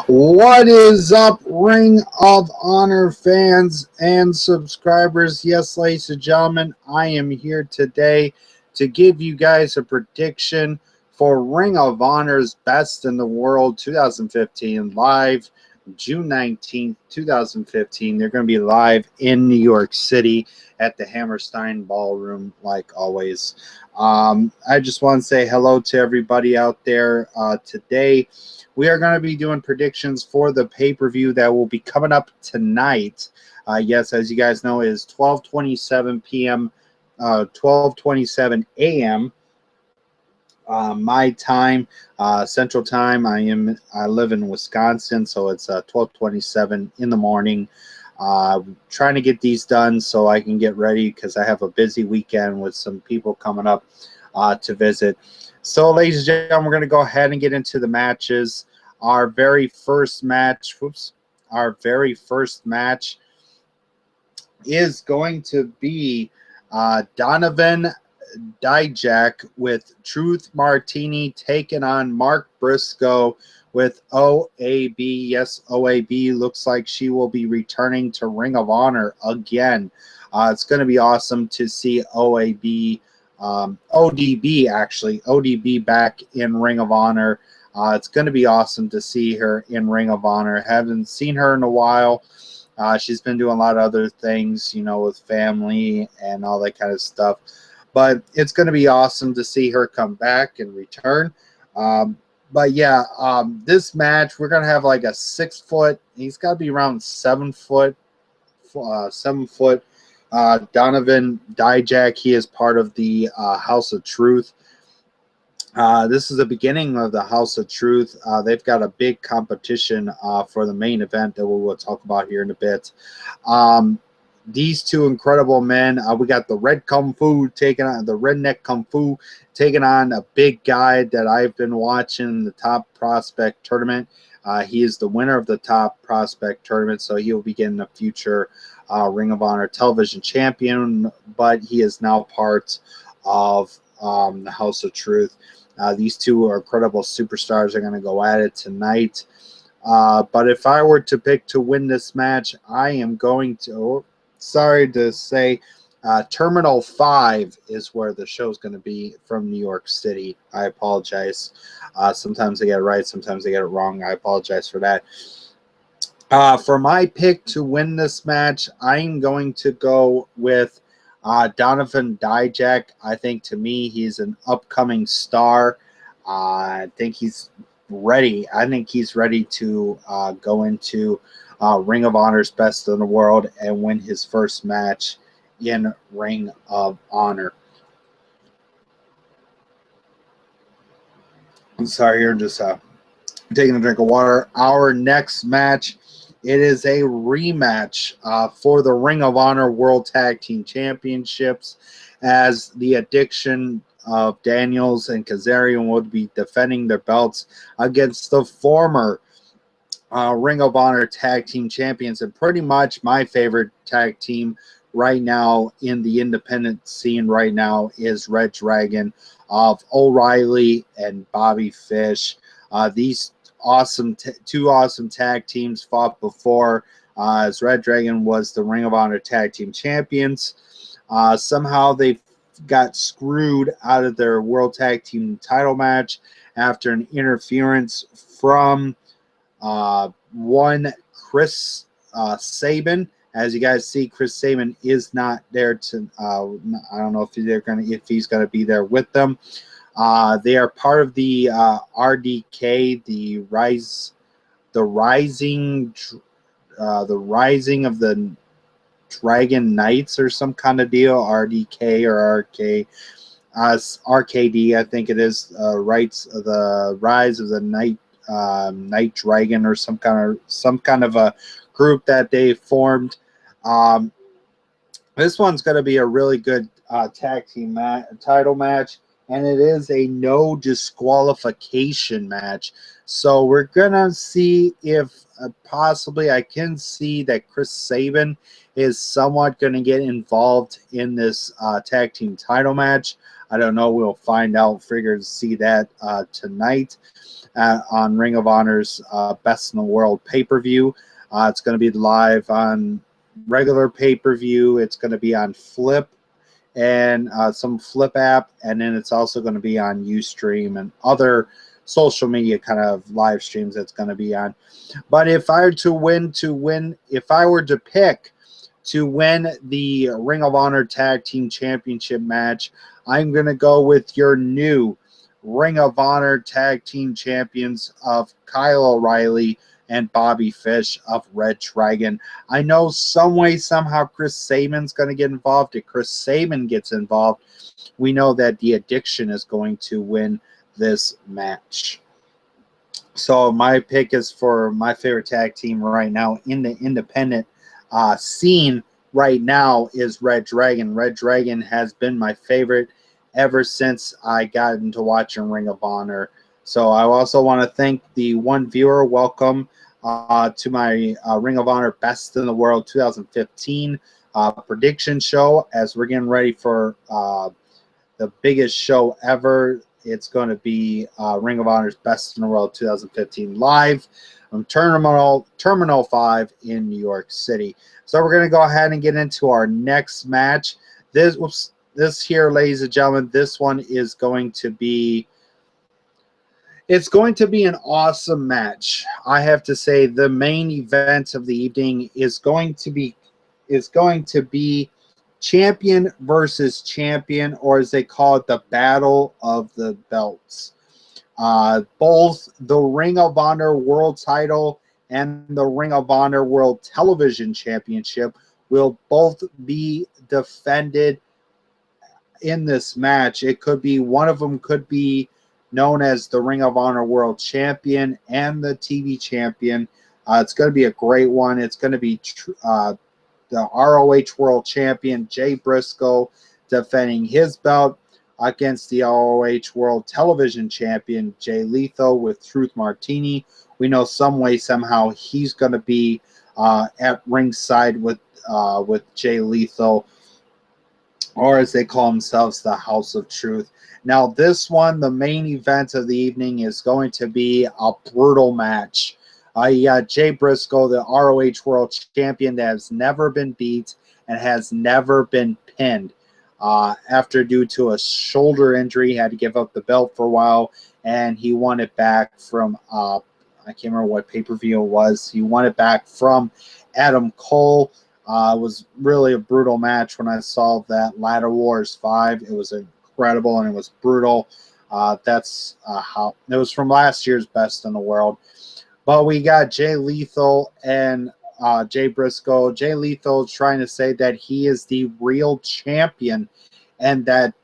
What is up, Ring of Honor fans and subscribers? Yes, ladies and gentlemen, I am here today to give you guys a prediction for Ring of Honor's Best in the World 2015 live June 19th, 2015. They're going to be live in New York City at the Hammerstein Ballroom, like always. I just want to say hello to everybody out there today. We are going to be doing predictions for the pay-per-view that will be coming up tonight. Yes, as you guys know, it is 12:27 p.m., 12:27 a.m. My time, Central Time. I live in Wisconsin, so it's 12:27 in the morning. Trying to get these done so I can get ready because I have a busy weekend with some people coming up to visit. So, ladies and gentlemen, we're going to go ahead and get into the matches. Our very first match is going to be Donovan Dijak with Truth Martini taking on Mark Briscoe with OAB. Yes, OAB looks like she will be returning to Ring of Honor again. It's going to be awesome to see ODB back in Ring of Honor. It's going to be awesome to see her in Ring of Honor. Haven't seen her in a while. She's been doing a lot of other things, with family and all that kind of stuff. But it's going to be awesome to see her come back and return. But yeah, this match, we're going to have like a 6 foot. He's got to be around 7 foot. Donovan Dijak. He is part of the House of Truth. This is the beginning of the House of Truth. They've got a big competition for the main event that we will talk about here in a bit. These two incredible men. We got the Redneck Kung Fu taking on a big guy that I've been watching, the Top Prospect Tournament. He is the winner of the Top Prospect Tournament, so he'll be getting a future Ring of Honor television champion, but he is now part of the House of Truth. These two are incredible superstars. Are going to go at it tonight. But if I were to pick to win this match, I am going to, sorry to say, Terminal 5 is where the show is going to be from New York City. I apologize. Sometimes I get it right. Sometimes I get it wrong. I apologize for that. For my pick to win this match, I'm going to go with Donovan Dijak. I think, to me, he's an upcoming star. I think he's ready. I think he's ready to go into Ring of Honor's Best in the World and win his first match in Ring of Honor. I'm sorry, here, just taking a drink of water. Our next match, it is a rematch for the Ring of Honor World Tag Team Championships, as the Addiction of Daniels and Kazarian would be defending their belts against the former Ring of Honor Tag Team Champions, and pretty much my favorite tag team right now in the independent scene right now is Red Dragon of O'Reilly and Bobby Fish. These two awesome tag teams fought before, as Red Dragon was the Ring of Honor Tag Team Champions. Somehow they got screwed out of their World Tag Team title match after an interference from one Chris Sabin. As you guys see, Chris Sabin is not there to. I don't know if he's gonna be there with them. They are part of the RDK, the rising of the Dragon Knights, or some kind of deal. RDK or RKD, I think it is. The Rise of the Night Dragon, or some kind of a group that they formed. This one's going to be a really good tag team title match. and it is a no disqualification match. So we're going to see if possibly I can see that Chris Sabin is somewhat going to get involved in this tag team title match. I don't know. We'll find out. Figure to see that tonight on Ring of Honor's Best in the World pay-per-view. It's going to be live on regular pay-per-view. It's going to be on Flip and some Flip app, and then it's also going to be on Ustream and other social media kind of live streams that's going to be on. But if I were if I were to pick to win the Ring of Honor Tag Team Championship match, I'm going to go with your new Ring of Honor Tag Team Champions of Kyle O'Reilly and Bobby Fish of Red Dragon. I know some way, somehow, Chris Sabin's going to get involved. If Chris Sabin gets involved, we know that the Addiction is going to win this match. So my pick is for my favorite tag team right now in the independent scene right now is Red Dragon. Red Dragon has been my favorite ever since I got into watching Ring of Honor. So I also want to thank the one viewer. Welcome to my Ring of Honor Best in the World 2015 prediction show, as we're getting ready for the biggest show ever. It's going to be Ring of Honor's Best in the World 2015 live on Terminal 5 in New York City. So we're going to go ahead and get into our next match. This here, ladies and gentlemen, this one is going to be an awesome match. I have to say the main event of the evening is going to be champion versus champion, or as they call it, the Battle of the Belts. Both the Ring of Honor World Title and the Ring of Honor World Television Championship will both be defended in this match. It could be one of them could be known as the Ring of Honor World Champion and the TV Champion. It's going to be a great one. It's going to be the ROH World Champion Jay Briscoe defending his belt against the ROH World Television Champion Jay Lethal with Truth Martini. We know some way, somehow, he's going to be at ringside with Jay Lethal, or as they call themselves, the House of Truth. Now, this one, the main event of the evening, is going to be a brutal match. You got Jay Briscoe, the ROH World Champion that has never been beat and has never been pinned. After, due to a shoulder injury, he had to give up the belt for a while, and he won it back from, I can't remember what pay-per-view it was. He won it back from Adam Cole. It was really a brutal match when I saw that Ladder Wars 5. It was incredible and it was brutal. That's how it was from last year's Best in the World. But we got Jay Lethal and Jay Briscoe. Jay Lethal is trying to say that he is the real champion and that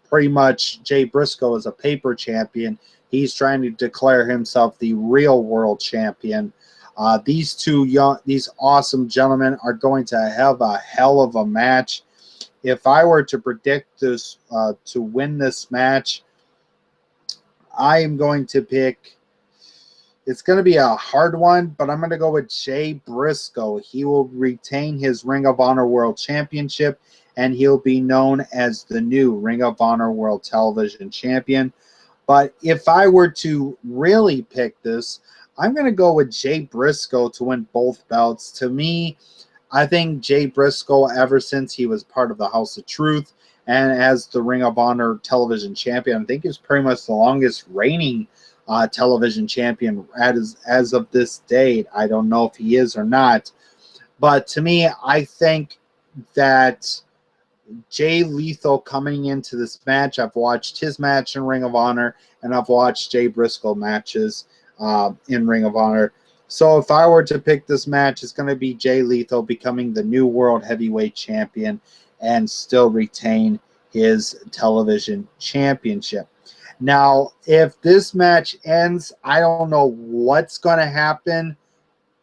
pretty much Jay Briscoe is a paper champion. He's trying to declare himself the real world champion. These awesome gentlemen are going to have a hell of a match. If I were to predict this to win this match, I am going to pick. It's going to be a hard one, but I'm going to go with Jay Briscoe. He will retain his Ring of Honor World Championship, and he'll be known as the new Ring of Honor World Television Champion. But if I were to really pick this, I'm going to go with Jay Briscoe to win both belts. To me, I think Jay Briscoe, ever since he was part of the House of Truth and as the Ring of Honor Television Champion, I think he's pretty much the longest reigning television champion as of this date. I don't know if he is or not. But to me, I think that Jay Lethal coming into this match, I've watched his match in Ring of Honor, and I've watched Jay Briscoe matches in Ring of Honor. So if I were to pick this match, it's going to be Jay Lethal becoming the new World Heavyweight Champion and still retain his television championship. Now, if this match ends, I don't know what's going to happen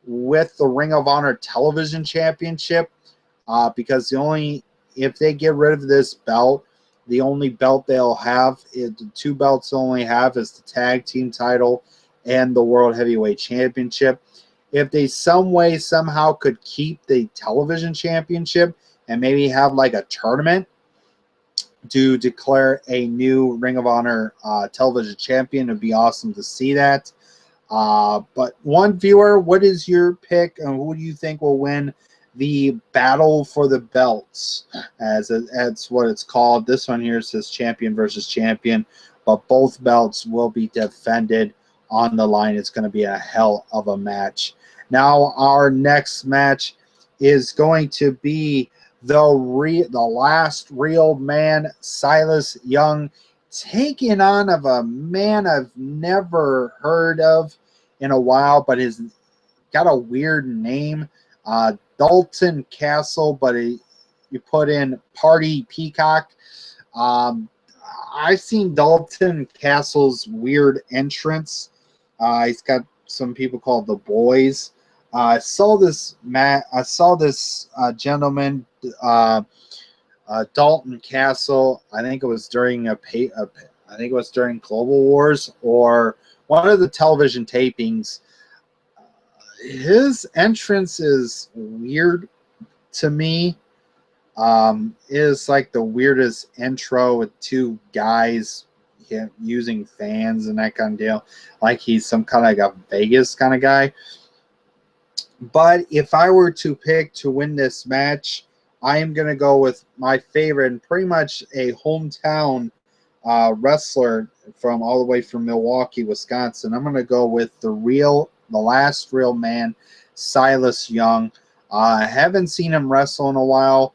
with the Ring of Honor Television Championship because if they get rid of this belt, The only belt they'll have, the two belts they'll only have, is the tag team title and the World Heavyweight Championship. If they some way, somehow could keep the television championship and maybe have like a tournament to declare a new Ring of Honor television champion, it'd be awesome to see that. But one viewer, what is your pick, and who do you think will win the battle for the belts? That's what it's called. This one here says champion versus champion, but both belts will be defended on the line. It's going to be a hell of a match. Now our next match is going to be the last real man, Silas Young, taking on of a man I've never heard of in a while, but he's got a weird name, Dalton Castle, but you put in Party Peacock. I've seen Dalton Castle's weird entrance. He's got some people called the Boys. I saw this gentleman, Dalton Castle. I think it was during I think it was during Global Wars or one of the television tapings. His entrance is weird to me. Is like the weirdest intro with two guys using fans and that kind of deal. Like he's some kind of like a Vegas kind of guy. But if I were to pick to win this match, I am going to go with my favorite and pretty much a hometown wrestler from all the way from Milwaukee, Wisconsin. I'm going to go with the last real man, Silas Young. I haven't seen him wrestle in a while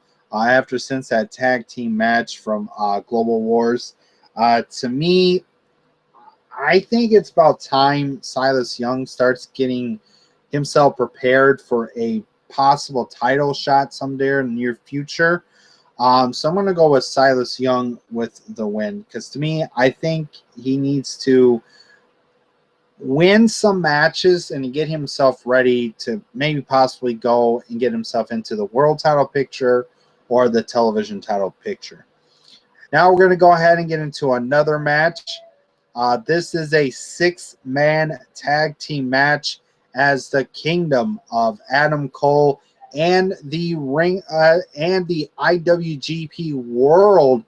since that tag team match from Global Wars. To me, I think it's about time Silas Young starts getting himself prepared for a possible title shot someday in the near future. So I'm going to go with Silas Young with the win, because to me, I think he needs to win some matches and get himself ready to maybe possibly go and get himself into the world title picture or the television title picture. Now we're going to go ahead and get into another match. This is a 6-man tag team match as the Kingdom of Adam Cole and the IWGP World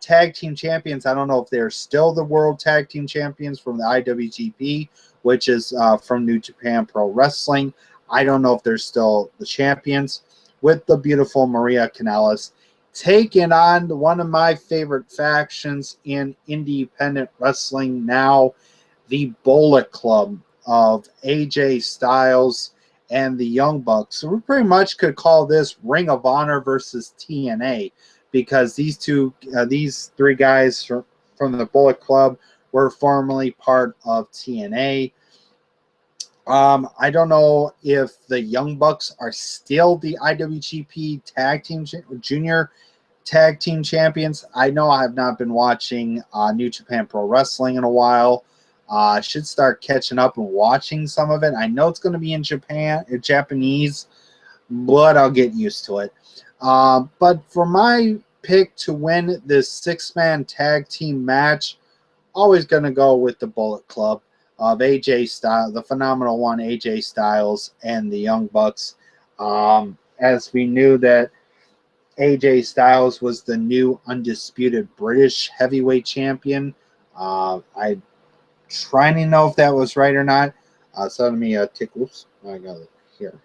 Tag Team Champions. I don't know if they're still the World Tag Team Champions from the IWGP, which is from New Japan Pro Wrestling. I don't know if they're still the champions, with the beautiful Maria Kanellis taking on one of my favorite factions in independent wrestling now, the Bullet Club of AJ Styles and the Young Bucks. So we pretty much could call this Ring of Honor versus TNA, because these three guys from the Bullet Club were formerly part of TNA. I don't know if the Young Bucks are still the IWGP Junior Tag Team Champions. I know I have not been watching New Japan Pro Wrestling in a while. I should start catching up and watching some of it. I know it's going to be in Japanese, but I'll get used to it. But for my pick to win this 6-man tag team match, always going to go with the Bullet Club of AJ Styles, the phenomenal one, AJ Styles, and the Young Bucks. As we knew that AJ Styles was the new undisputed British heavyweight champion. I trying to know if that was right or not. So let me take. Whoops, I got it here.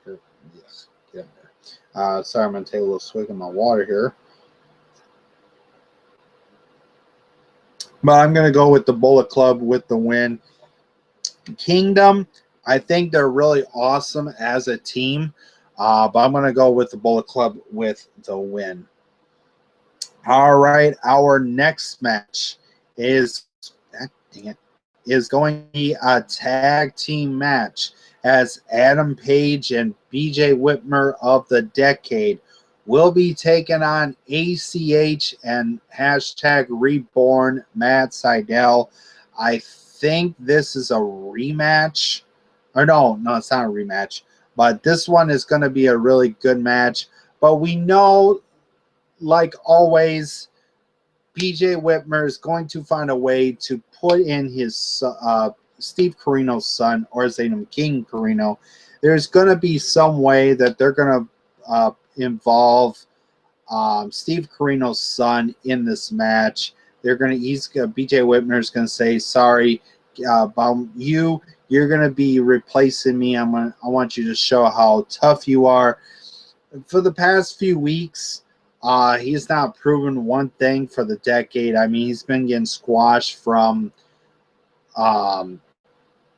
Yes, get in there. Sorry, I'm gonna take a little swig of my water here. But I'm gonna go with the Bullet Club with the win. Kingdom, I think they're really awesome as a team, but I'm gonna go with the Bullet Club with the win. All right, our next match is going to be a tag team match, as Adam Page and BJ Witmer of the Decade will be taking on ACH and #Reborn Matt Sydal. I think this is a rematch. Or no, it's not a rematch. But this one is going to be a really good match. But we know, like always, BJ Witmer is going to find a way to put in his Steve Corino's son, or as they name him, King Corino. There's going to be some way that they're going to involve Steve Corino's son in this match. BJ Whitmer is going to say, "Sorry, you're going to be replacing me. I want you to show how tough you are." For the past few weeks, he's not proven one thing for the decade. I mean, he's been getting squashed from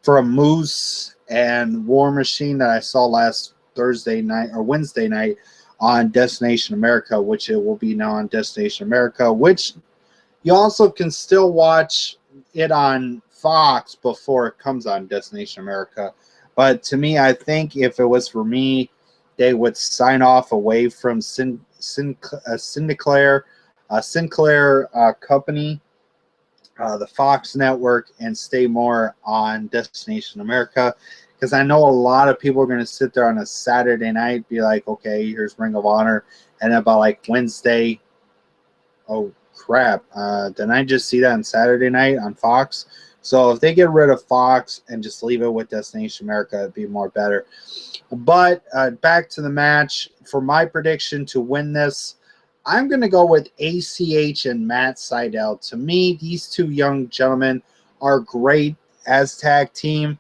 Moose and War Machine that I saw last Thursday night or Wednesday night on Destination America, which it will be now on Destination America, which you also can still watch it on Fox before it comes on Destination America. But to me, I think if it was for me, they would sign off away from Sinclair company, the Fox network, and stay more on Destination America, because I know a lot of people are going to sit there on a Saturday night, be like, okay, here's Ring of Honor, and then by like Wednesday, oh crap, didn't I just see that on Saturday night on Fox? So if they get rid of Fox and just leave it with Destination America, it'd be more better. But back to the match. For my prediction to win this, I'm going to go with ACH and Matt Sydal. To me, these two young gentlemen are great as tag team.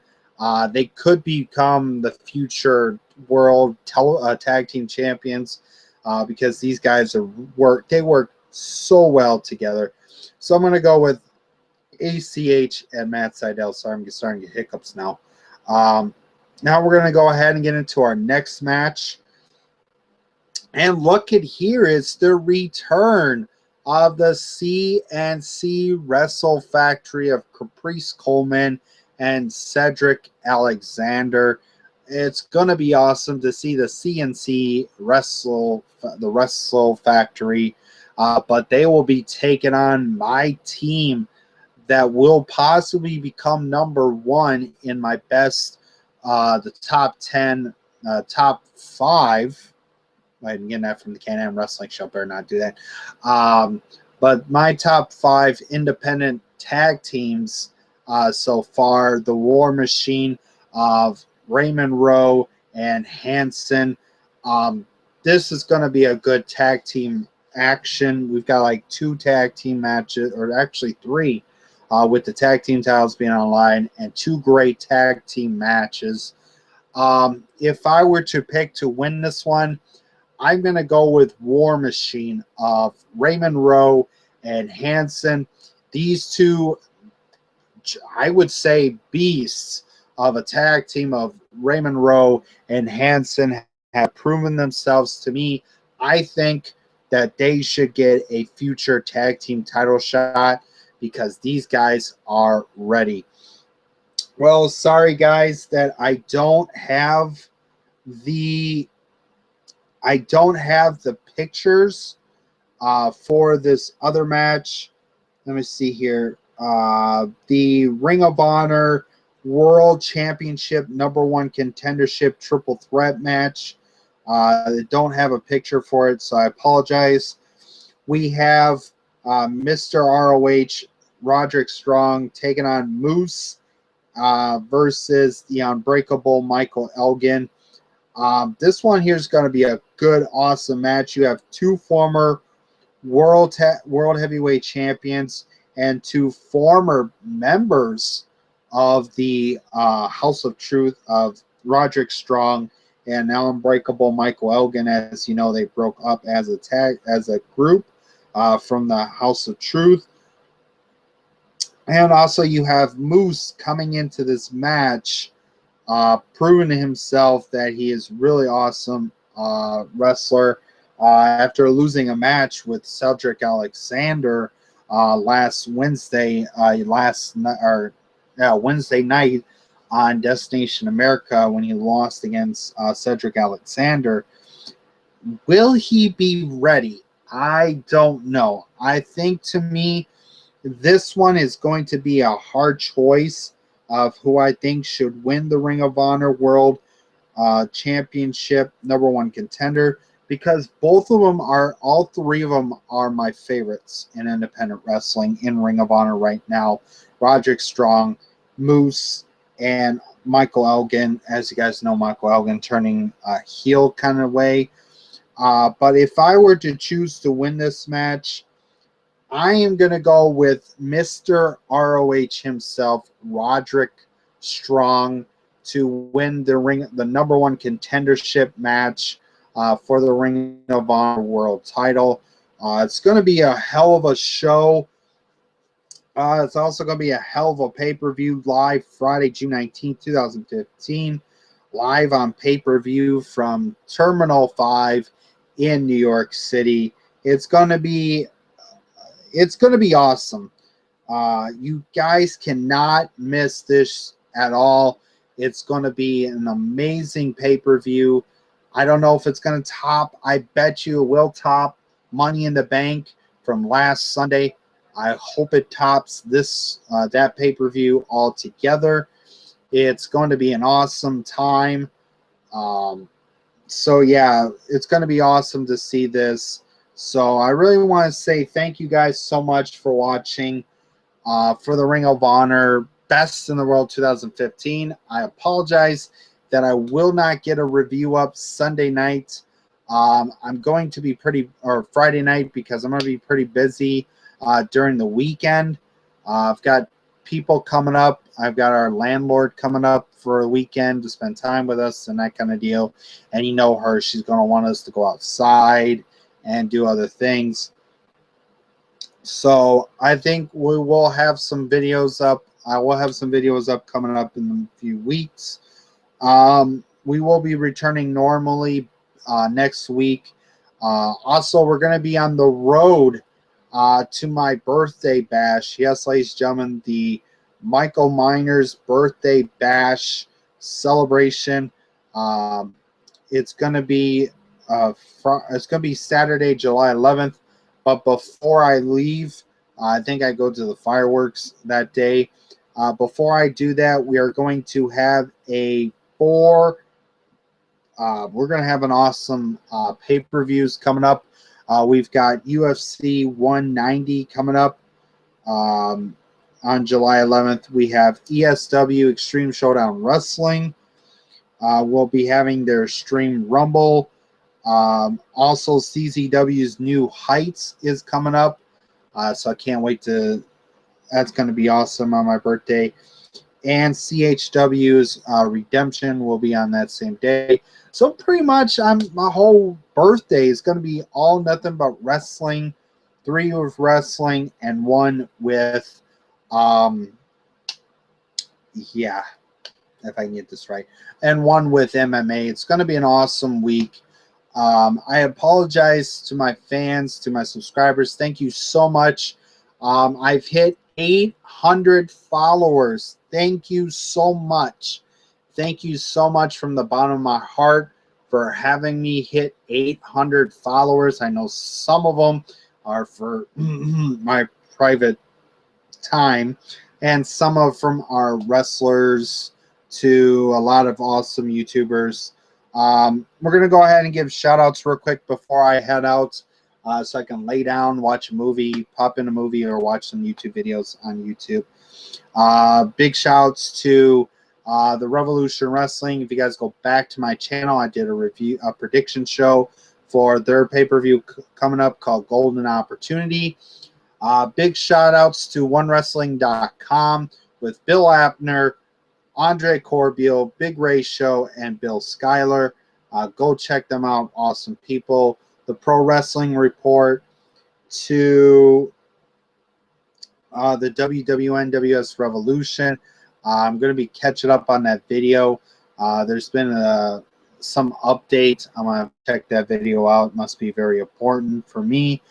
They could become the future world tag team champions because these guys work so well together. So I'm going to go with ACH and Matt Sydal. Sorry, I'm starting to get hiccups now. Now we're going to go ahead and get into our next match. And look at here, it's the return of the CNC Wrestle Factory of Caprice Coleman and Cedric Alexander. It's going to be awesome to see the CNC Wrestle Factory, but they will be taking on my team that will possibly become number one in my best, the top 10, top 5. I'm getting that from the Can-Am Wrestling Show. Better not do that. But my top 5 independent tag teams so far, the War Machine of Raymond Rowe and Hanson. This is going to be a good tag team action. We've got like 2 tag team matches, or actually 3, with the tag team titles being online, and 2 great tag team matches. If I were to pick to win this one, I'm going to go with War Machine of Raymond Rowe and Hanson. These two, I would say, beasts of a tag team of Raymond Rowe and Hanson have proven themselves to me. I think that they should get a future tag team title shot because these guys are ready. Well, sorry guys that I don't have the pictures for this other match. Let me see here. The Ring of Honor World Championship #1 contendership triple threat match. I don't have a picture for it, so I apologize. We have Mr. ROH Roderick Strong taking on Moose versus the Unbreakable Michael Elgin. This one here is going to be a good, awesome match. You have 2 former world heavyweight champions and 2 former members of the House of Truth of Roderick Strong and now Unbreakable Michael Elgin. As you know, they broke up as a group from the House of Truth. And also you have Moose coming into this match, proving to himself that he is really awesome wrestler after losing a match with Cedric Alexander last Wednesday, Wednesday night on Destination America when he lost against Cedric Alexander. Will he be ready? I don't know. I think, to me, this one is going to be a hard choice of who I think should win the Ring of Honor World Championship #1 contender, because both of them are, all three of them are my favorites in independent wrestling in Ring of Honor right now. Roderick Strong, Moose, and Michael Elgin. As you guys know, Michael Elgin turning heel kind of way. But if I were to choose to win this match, I am going to go with Mr. ROH himself, Roderick Strong, to win the #1 contendership match for the Ring of Honor World title. It's going to be a hell of a show. It's also going to be a hell of a pay-per-view live Friday, June 19th, 2015, live on pay-per-view from Terminal 5 in New York City. It's going to be awesome. You guys cannot miss this at all. It's going to be an amazing pay-per-view. I don't know if it's going to top. I bet you it will top Money in the Bank from last Sunday. I hope it tops this that pay-per-view altogether. It's going to be an awesome time. So yeah, it's going to be awesome to see this. So I really want to say thank you guys so much for watching for the Ring of Honor Best in the World 2015. I apologize that I will not get a review up Sunday night. I'm going to be Friday night, because I'm going to be pretty busy during the weekend. I've got people coming up. I've got our landlord coming up for a weekend to spend time with us and that kind of deal. And you know her, she's going to want us to go outside and do other things. So I think we will have some videos up. I will have some videos up coming up in a few weeks. We will be returning normally next week. Also, we're going to be on the road to my birthday bash. Yes, ladies and gentlemen, the Michael Miners birthday bash celebration. It's going to be Saturday, July 11th. But before I leave, I think I go to the fireworks that day. Before I do that, we are going to have we're going to have an awesome pay-per-views coming up. We've got UFC 190 coming up on July 11th. We have ESW Extreme Showdown Wrestling. We'll be having their Stream Rumble. Also, CZW's New Heights is coming up. So I can't wait to... That's going to be awesome on my birthday. And CHW's Redemption will be on that same day. So pretty much my whole birthday is going to be all nothing but wrestling. 3 with wrestling and 1 with, yeah, if I can get this right. And 1 with MMA. It's going to be an awesome week. I apologize to my fans, to my subscribers. Thank you so much. I've hit 800 followers. Thank you so much. Thank you so much from the bottom of my heart for having me hit 800 followers. I know some of them are for my private time, and some of from our wrestlers to a lot of awesome YouTubers. We're going to go ahead and give shout outs real quick before I head out, so I can lay down, watch a movie, pop in a movie, or watch some YouTube videos on YouTube. Big shouts to the Revolution Wrestling. If you guys go back to my channel, I did a prediction show for their pay-per-view coming up called Golden Opportunity. Big shout outs to OneWrestling.com with Bill Apner, Andre Corbeil, Big Ray Show, and Bill Schuyler. Go check them out. Awesome people. The Pro Wrestling Report, to the WWNWS Revolution. I'm going to be catching up on that video. There's been some update. I'm going to check that video out. It must be very important for me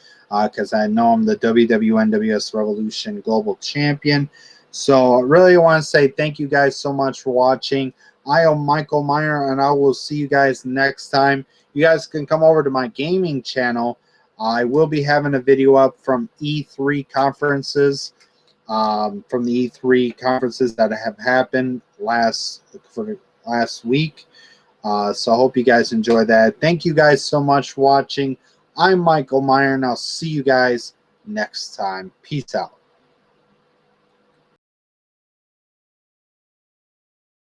because I know I'm the WWNWS Revolution Global Champion. So I really want to say thank you guys so much for watching. I am Michael Miner, and I will see you guys next time. You guys can come over to my gaming channel. I will be having a video up from E3 conferences, from the E3 conferences that have happened last week. So I hope you guys enjoy that. Thank you guys so much for watching. I'm Michael Meyer, and I'll see you guys next time. Peace out.